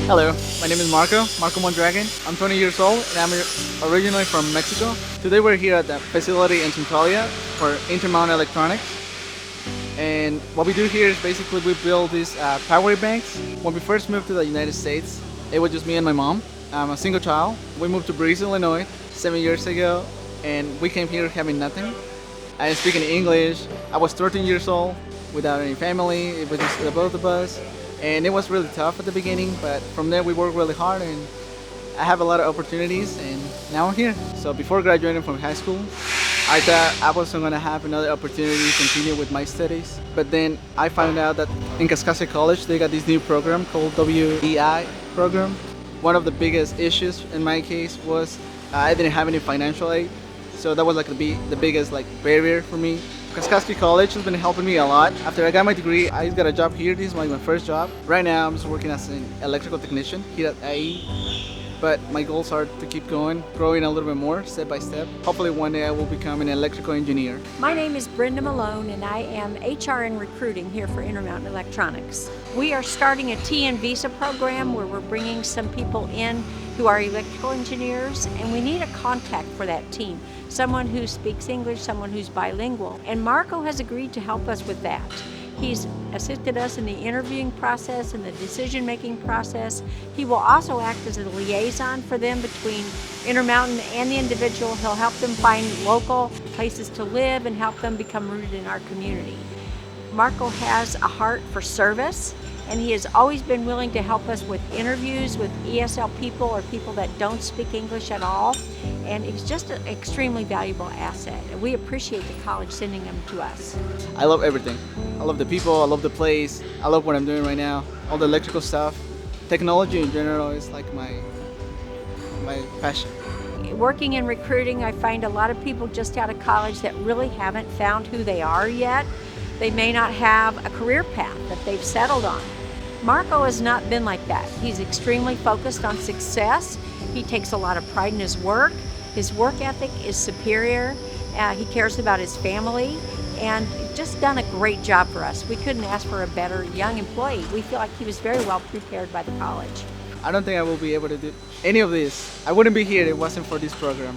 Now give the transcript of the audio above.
Hello, my name is Marco Mondragon. I'm 20 years old and I'm originally from Mexico. Today we're here at the facility in Centralia for Intermountain Electronics. And what we do here is basically we build these power banks. When we first moved to the United States, it was just me and my mom. I'm a single child. We moved to Breese, Illinois 7 years ago and we came here having nothing. I didn't speak any English. I was 13 years old without any family. It was just the both of us. And it was really tough at the beginning, but from there we worked really hard and I have a lot of opportunities and now I'm here. So before graduating from high school, I thought I wasn't going to have another opportunity to continue with my studies. But then I found out that in Kaskaskia College they got this new program called WEI program. One of the biggest issues in my case was I didn't have any financial aid. So that was like the biggest barrier for me. Kaskaskia College has been helping me a lot. After I got my degree, I got a job here. This is my first job. Right now, I'm just working as an electrical technician here at AE. But my goals are to keep going, growing a little bit more, step by step. Hopefully one day I will become an electrical engineer. My name is Brenda Malone and I am HR and recruiting here for Intermountain Electronics. We are starting a TN Visa program where we're bringing some people in who are electrical engineers, and we need a contact for that team. Someone who speaks English, someone who's bilingual. And Marco has agreed to help us with that. He's assisted us in the interviewing process and the decision-making process. He will also act as a liaison for them between Intermountain and the individual. He'll help them find local places to live and help them become rooted in our community. Marco has a heart for service, and he has always been willing to help us with interviews with ESL people or people that don't speak English at all. And he's just an extremely valuable asset. And we appreciate the college sending him to us. I love everything. I love the people, I love the place, I love what I'm doing right now. All the electrical stuff. Technology in general is like my passion. Working in recruiting, I find a lot of people just out of college that really haven't found who they are yet. They may not have a career path that they've settled on. Marco has not been like that. He's extremely focused on success. He takes a lot of pride in his work. His work ethic is superior. He cares about his family and just done a great job for us. We couldn't ask for a better young employee. We feel like he was very well prepared by the college. I don't think I will be able to do any of this. I wouldn't be here if it wasn't for this program.